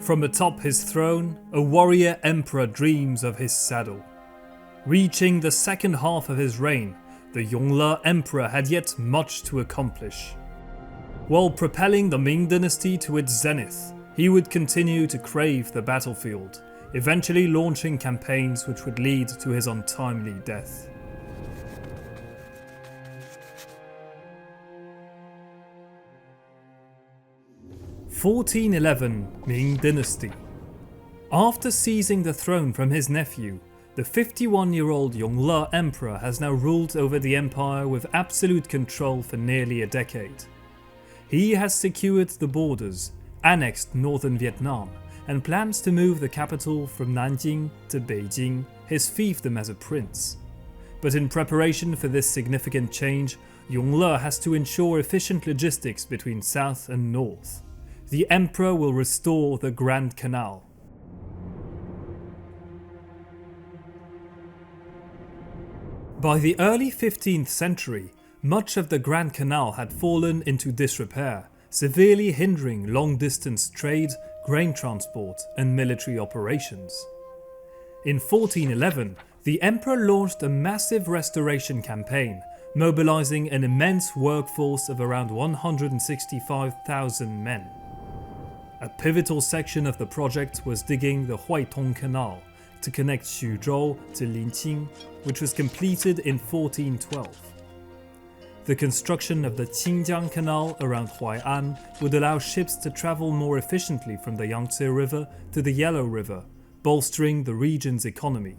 From atop his throne, a warrior emperor dreams of his saddle. Reaching the second half of his reign, the Yongle emperor had yet much to accomplish. While propelling the Ming dynasty to its zenith, he would continue to crave the battlefield, eventually launching campaigns which would lead to his untimely death. (1411) Ming Dynasty. After seizing the throne from his nephew, the 51-year-old Yongle emperor has now ruled over the empire with absolute control for nearly a decade. He has secured the borders, annexed northern Vietnam, and plans to move the capital from Nanjing to Beijing, his fiefdom as a prince. But in preparation for this significant change, Yongle has to ensure efficient logistics between south and north. The emperor will restore the Grand Canal. By the early 15th century, much of the Grand Canal had fallen into disrepair, severely hindering long-distance trade, grain transport, and military operations. In 1411, the emperor launched a massive restoration campaign, mobilizing an immense workforce of around 165,000 men. A pivotal section of the project was digging the Huaitong Canal to connect Xuzhou to Linqing, which was completed in 1412. The construction of the Qingjiang Canal around Huai'an would allow ships to travel more efficiently from the Yangtze River to the Yellow River, bolstering the region's economy.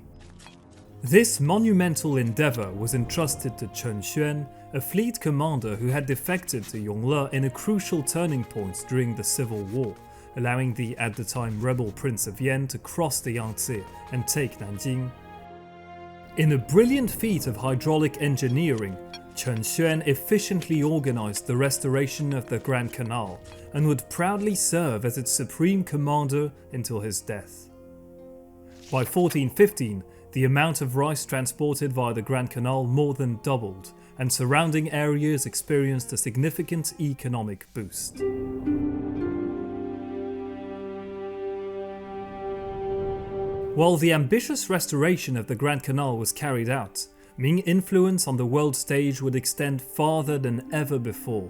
This monumental endeavour was entrusted to Chen Xuan, a fleet commander who had defected to Yongle in a crucial turning point during the Civil War, allowing the at the time rebel Prince of Yan to cross the Yangtze and take Nanjing. In a brilliant feat of hydraulic engineering, Chen Xuan efficiently organised the restoration of the Grand Canal and would proudly serve as its supreme commander until his death. By 1415, the amount of rice transported via the Grand Canal more than doubled, and surrounding areas experienced a significant economic boost. While the ambitious restoration of the Grand Canal was carried out, Ming influence on the world stage would extend farther than ever before.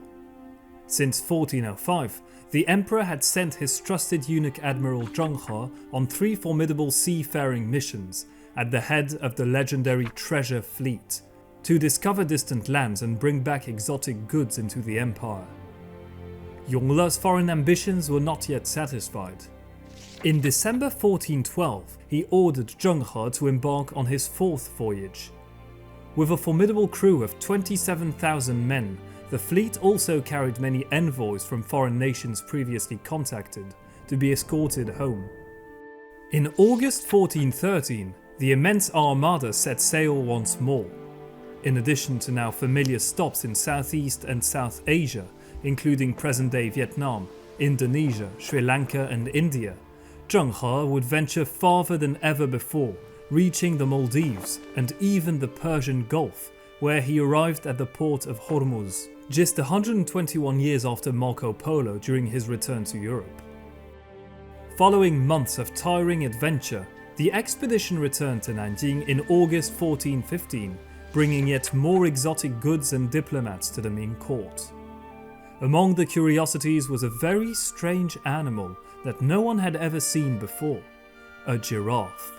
Since 1405, the emperor had sent his trusted eunuch admiral Zheng He on 3 formidable seafaring missions at the head of the legendary Treasure Fleet, to discover distant lands and bring back exotic goods into the empire. Yongle's foreign ambitions were not yet satisfied. In December 1412, he ordered Zheng He to embark on his 4th voyage. With a formidable crew of 27,000 men, the fleet also carried many envoys from foreign nations previously contacted to be escorted home. In August 1413, the immense armada set sail once more. In addition to now familiar stops in Southeast and South Asia, including present-day Vietnam, Indonesia, Sri Lanka and India, Zheng He would venture farther than ever before, reaching the Maldives and even the Persian Gulf, where he arrived at the port of Hormuz, just 121 years after Marco Polo during his return to Europe. Following months of tiring adventure, the expedition returned to Nanjing in August 1415, bringing yet more exotic goods and diplomats to the Ming court. Among the curiosities was a very strange animal that no one had ever seen before, a giraffe.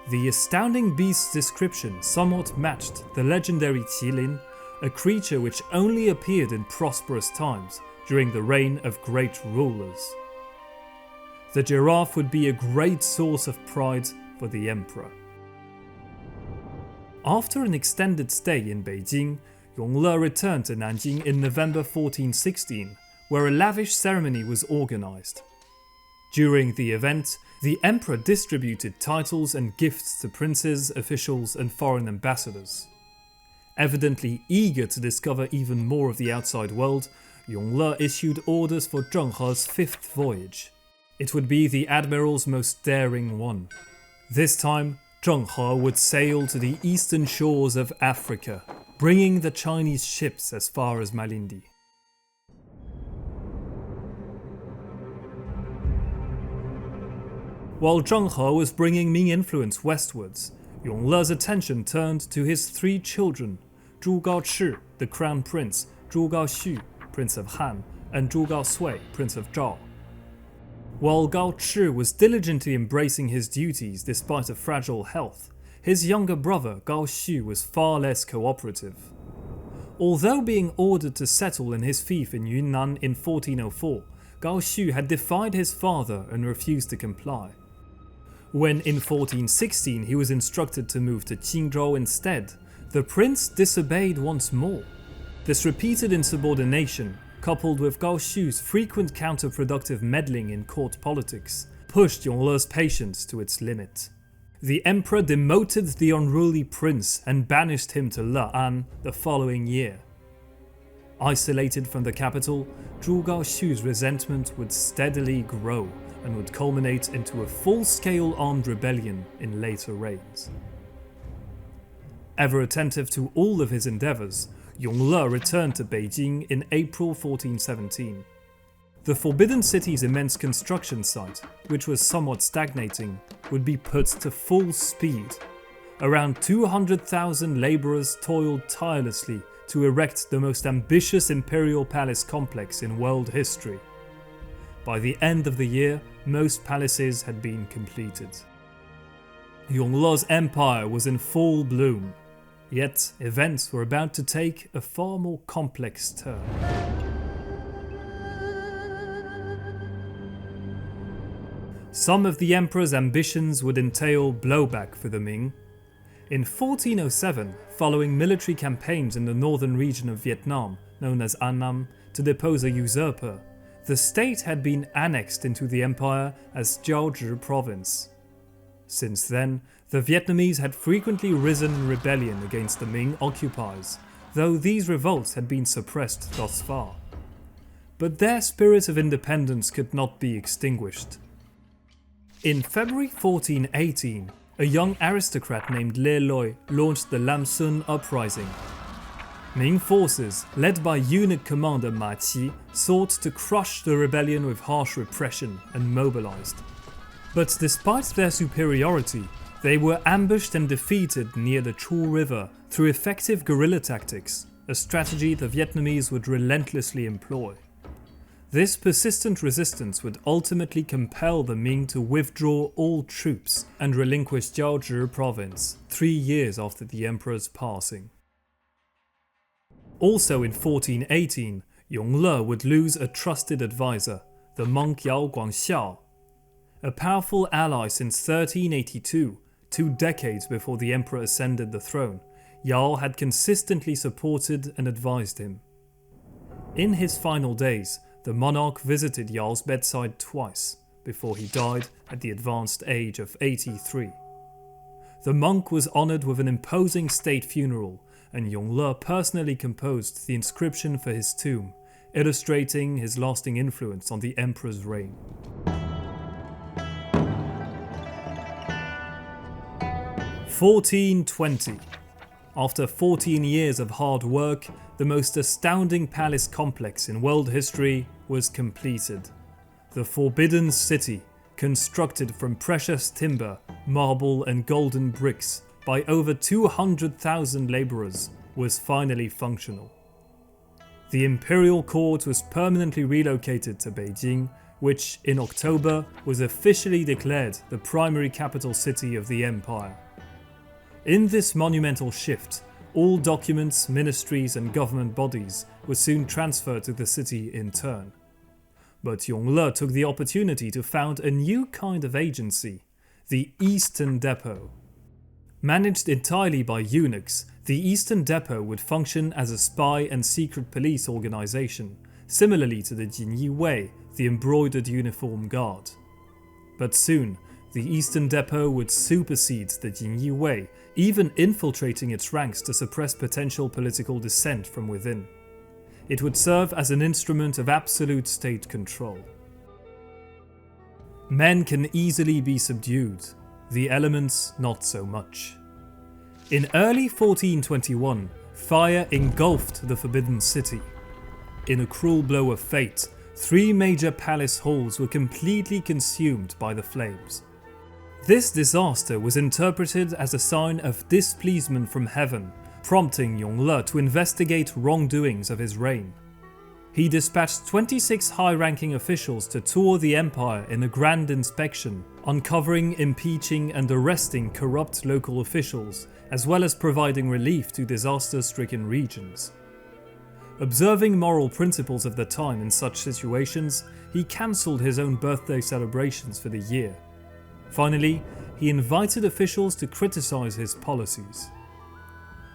The astounding beast's description somewhat matched the legendary Qilin, a creature which only appeared in prosperous times during the reign of great rulers. The giraffe would be a great source of pride for the emperor. After an extended stay in Beijing, Yongle returned to Nanjing in November 1416, where a lavish ceremony was organised. During the event, the emperor distributed titles and gifts to princes, officials and foreign ambassadors. Evidently eager to discover even more of the outside world, Yongle issued orders for Zheng He's 5th voyage. It would be the admiral's most daring one. This time, Zheng He would sail to the eastern shores of Africa, bringing the Chinese ships as far as Malindi. While Zheng He was bringing Ming influence westwards, Yongle's attention turned to his three children, Zhu Gaochi, the crown prince, Zhu Gaoxu, prince of Han, and Zhu Gaosui, prince of Zhao. While Gaochi was diligently embracing his duties despite a fragile health, his younger brother Gaoxu was far less cooperative. Although being ordered to settle in his fief in Yunnan in 1404, Gaoxu had defied his father and refused to comply. When in 1416 he was instructed to move to Qingzhou instead, the prince disobeyed once more. This repeated insubordination, coupled with Gaoxu's frequent counterproductive meddling in court politics, pushed Yongle's patience to its limit. The emperor demoted the unruly prince and banished him to Le'an the following year. Isolated from the capital, Zhu Gaoxu's resentment would steadily grow and would culminate into a full-scale armed rebellion in later reigns. Ever attentive to all of his endeavours, Yongle returned to Beijing in April 1417. The Forbidden City's immense construction site, which was somewhat stagnating, would be put to full speed. Around 200,000 labourers toiled tirelessly to erect the most ambitious imperial palace complex in world history. By the end of the year, most palaces had been completed. Yongle's empire was in full bloom, yet events were about to take a far more complex turn. Some of the emperor's ambitions would entail blowback for the Ming. In 1407, following military campaigns in the northern region of Vietnam, known as Annam, to depose a usurper, the state had been annexed into the empire as Jiaozhi province. Since then, the Vietnamese had frequently risen in rebellion against the Ming occupiers, though these revolts had been suppressed thus far. But their spirit of independence could not be extinguished. In February 1418, a young aristocrat named Le Loi launched the Lam Son uprising. Ming forces, led by eunuch commander Ma Qi, sought to crush the rebellion with harsh repression and mobilized. But despite their superiority, they were ambushed and defeated near the Chu River through effective guerrilla tactics, a strategy the Vietnamese would relentlessly employ. This persistent resistance would ultimately compel the Ming to withdraw all troops and relinquish Jiaozhi province 3 years after the emperor's passing. Also in 1418, Yongle would lose a trusted advisor, the monk Yao Guangxiao. A powerful ally since 1382, 2 decades before the emperor ascended the throne, Yao had consistently supported and advised him. In his final days, the monarch visited Yao's bedside twice, before he died at the advanced age of 83. The monk was honoured with an imposing state funeral, and Yongle personally composed the inscription for his tomb, illustrating his lasting influence on the emperor's reign. (1420). After 14 years of hard work, the most astounding palace complex in world history was completed. The Forbidden City, constructed from precious timber, marble and golden bricks by over 200,000 labourers, was finally functional. The imperial court was permanently relocated to Beijing, which in October was officially declared the primary capital city of the empire. In this monumental shift, all documents, ministries and government bodies were soon transferred to the city in turn. But Yongle took the opportunity to found a new kind of agency, the Eastern Depot. Managed entirely by eunuchs, the Eastern Depot would function as a spy and secret police organization, similarly to the Jinyi Wei, the embroidered uniform guard. But soon, the Eastern Depot would supersede the Jinyi Wei, even infiltrating its ranks to suppress potential political dissent from within. It would serve as an instrument of absolute state control. Men can easily be subdued, the elements not so much. In early 1421, fire engulfed the Forbidden City. In a cruel blow of fate, 3 major palace halls were completely consumed by the flames. This disaster was interpreted as a sign of displeasement from heaven, prompting Yongle to investigate wrongdoings of his reign. He dispatched 26 high-ranking officials to tour the empire in a grand inspection, uncovering, impeaching and arresting corrupt local officials, as well as providing relief to disaster-stricken regions. Observing moral principles of the time in such situations, he cancelled his own birthday celebrations for the year. Finally, he invited officials to criticize his policies.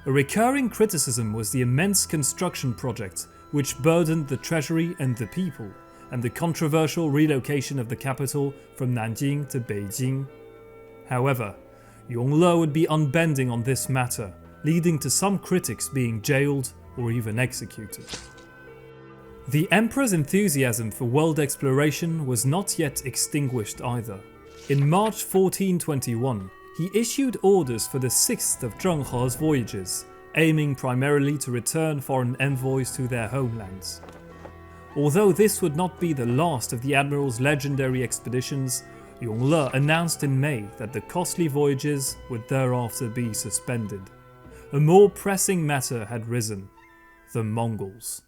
A recurring criticism was the immense construction project which burdened the treasury and the people, and the controversial relocation of the capital from Nanjing to Beijing. However, Yongle would be unbending on this matter, leading to some critics being jailed or even executed. The emperor's enthusiasm for world exploration was not yet extinguished either. In March 1421, he issued orders for the 6th of Zheng He's voyages, aiming primarily to return foreign envoys to their homelands. Although this would not be the last of the admiral's legendary expeditions, Yongle announced in May that the costly voyages would thereafter be suspended. A more pressing matter had risen: the Mongols.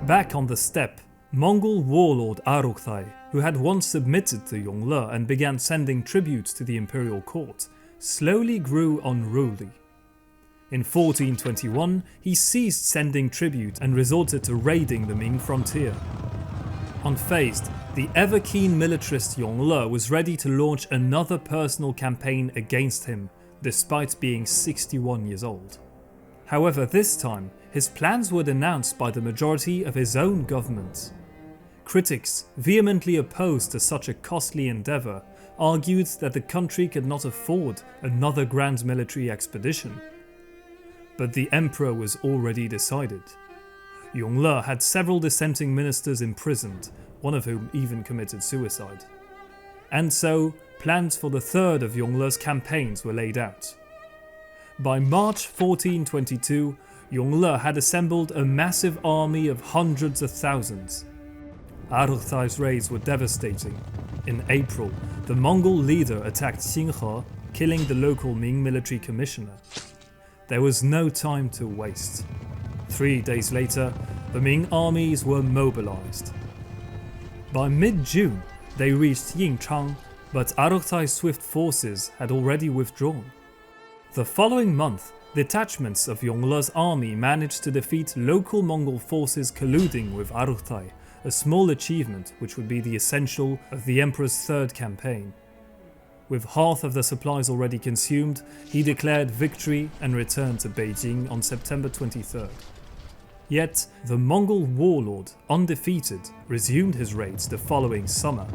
Back on the steppe, Mongol warlord Arukthai, who had once submitted to Yongle and began sending tributes to the imperial court, slowly grew unruly. In 1421, he ceased sending tribute and resorted to raiding the Ming frontier. Unfazed, the ever-keen militarist Yongle was ready to launch another personal campaign against him, despite being 61 years old. However, this time, his plans were denounced by the majority of his own government. Critics, vehemently opposed to such a costly endeavour, argued that the country could not afford another grand military expedition. But the emperor was already decided. Yongle had several dissenting ministers imprisoned, one of whom even committed suicide. And so, plans for the third of Yongle's campaigns were laid out. By March 1422, Yongle had assembled a massive army of hundreds of thousands. Arukthai's raids were devastating. In April, the Mongol leader attacked Xing He, killing the local Ming military commissioner. There was no time to waste. 3 days later, the Ming armies were mobilized. By mid-June, they reached Yingchang, but Arukthai's swift forces had already withdrawn. The following month, detachments of Yongle's army managed to defeat local Mongol forces colluding with Arukthai, a small achievement which would be the essential of the emperor's third campaign. With half of the supplies already consumed, he declared victory and returned to Beijing on September 23rd. Yet, the Mongol warlord, undefeated, resumed his raids the following summer.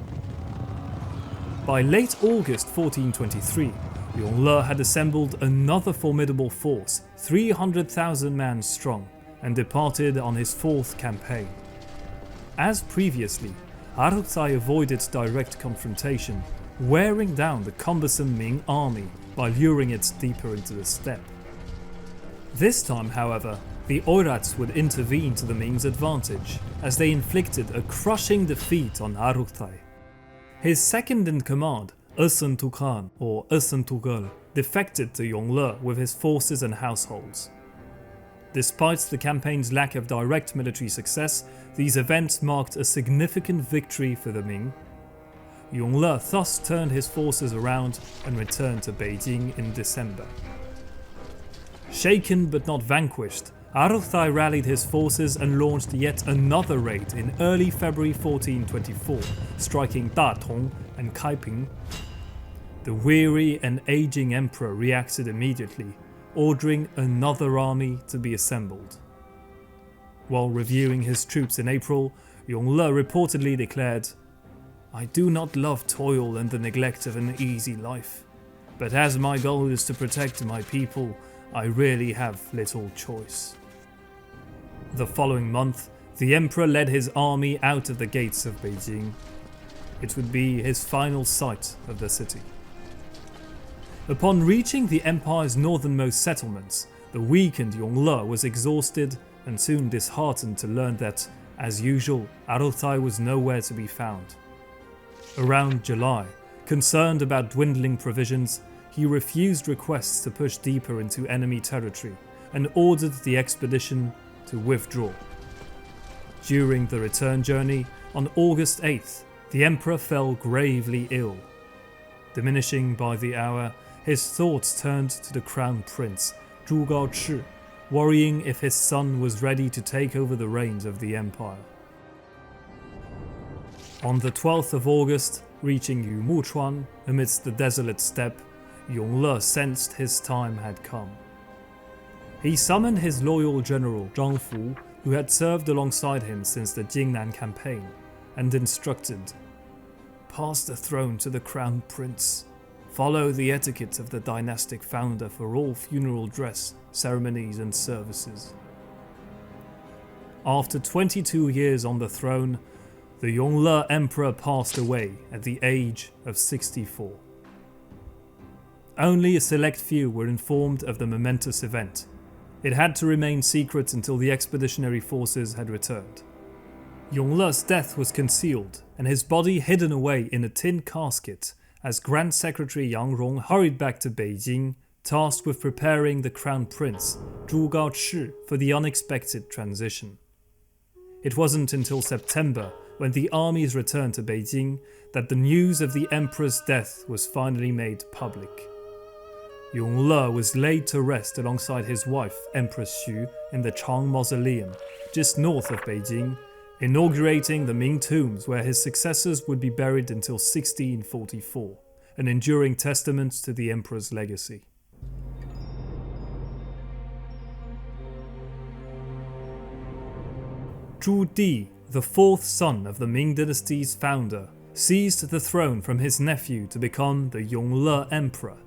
By late August 1423, Yongle had assembled another formidable force, 300,000 men strong, and departed on his fourth campaign. As previously, Arukthai avoided direct confrontation, wearing down the cumbersome Ming army by luring it deeper into the steppe. This time, however, the Oirats would intervene to the Ming's advantage, as they inflicted a crushing defeat on Arukthai. His second-in-command, Usun Tukhan or Usun Tugul, defected to Yongle with his forces and households. Despite the campaign's lack of direct military success, these events marked a significant victory for the Ming. Yongle thus turned his forces around and returned to Beijing in December. Shaken but not vanquished, Arukthai rallied his forces and launched yet another raid in early February 1424, striking Datong and Kaiping. The weary and aging emperor reacted immediately, ordering another army to be assembled. While reviewing his troops in April, Yongle reportedly declared, "I do not love toil and the neglect of an easy life, but as my goal is to protect my people, I really have little choice." The following month, the emperor led his army out of the gates of Beijing. It would be his final sight of the city. Upon reaching the empire's northernmost settlements, the weakened Yongle was exhausted and soon disheartened to learn that, As usual, Arultai was nowhere to be found. Around July, concerned about dwindling provisions, he refused requests to push deeper into enemy territory and ordered the expedition to withdraw. During the return journey, on August 8th, the emperor fell gravely ill. Diminishing by the hour, his thoughts turned to the crown prince, Zhu Gaochi, worrying if his son was ready to take over the reins of the empire. On the 12th of August, reaching Yumuchuan amidst the desolate steppe, Yongle sensed his time had come. He summoned his loyal general Zheng He, who had served alongside him since the Jingnan campaign, and instructed, "Pass the throne to the crown prince. Follow the etiquette of the dynastic founder for all funeral dress, ceremonies and services." After 22 years on the throne, the Yongle emperor passed away at the age of 64. Only a select few were informed of the momentous event. It had to remain secret until the expeditionary forces had returned. Yongle's death was concealed and his body hidden away in a tin casket as Grand Secretary Yang Rong hurried back to Beijing, tasked with preparing the crown prince, Zhu Gaochi, for the unexpected transition. It wasn't until September, when the armies returned to Beijing, that the news of the emperor's death was finally made public. Yongle was laid to rest alongside his wife, Empress Xu, in the Chang Mausoleum, just north of Beijing, inaugurating the Ming tombs where his successors would be buried until 1644, an enduring testament to the emperor's legacy. Zhu Di, the fourth son of the Ming dynasty's founder, seized the throne from his nephew to become the Yongle emperor.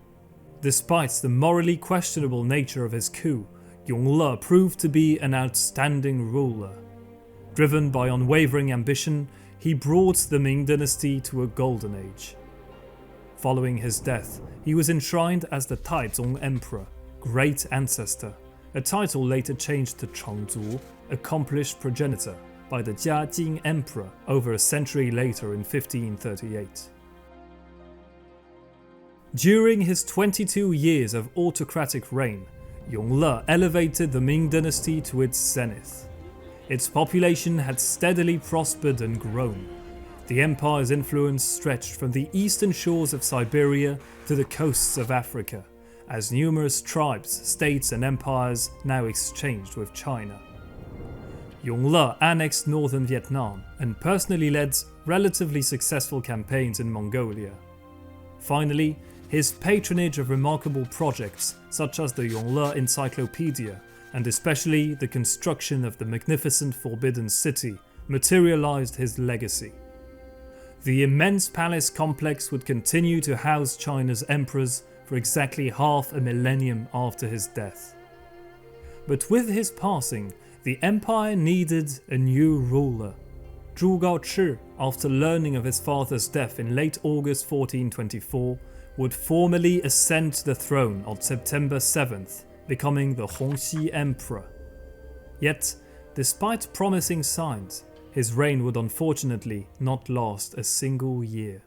Despite the morally questionable nature of his coup, Yongle proved to be an outstanding ruler. Driven by unwavering ambition, he brought the Ming dynasty to a golden age. Following his death, he was enshrined as the Taizong Emperor, Great Ancestor, a title later changed to Changzu, Accomplished Progenitor, by the Jiaozhi Emperor over a century later in 1538. During his 22 years of autocratic reign, Yongle elevated the Ming dynasty to its zenith. Its population had steadily prospered and grown. The empire's influence stretched from the eastern shores of Siberia to the coasts of Africa, as numerous tribes, states and empires now exchanged with China. Yongle annexed northern Vietnam and personally led relatively successful campaigns in Mongolia. Finally, his patronage of remarkable projects such as the Yongle Encyclopedia and especially the construction of the magnificent Forbidden City materialized his legacy. The immense palace complex would continue to house China's emperors for exactly half a millennium after his death. But with his passing, the empire needed a new ruler. Zhu Gaochi, after learning of his father's death in late August 1424, would formally ascend to the throne on September 7th, becoming the Hongxi Emperor. Yet, despite promising signs, his reign would unfortunately not last a single year.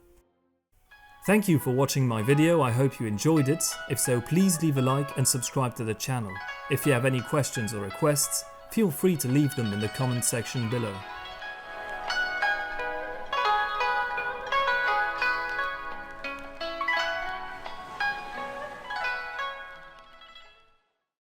Thank you for watching my video, I hope you enjoyed it. If so, please leave a like and subscribe to the channel. If you have any questions or requests, feel free to leave them in the comment section below.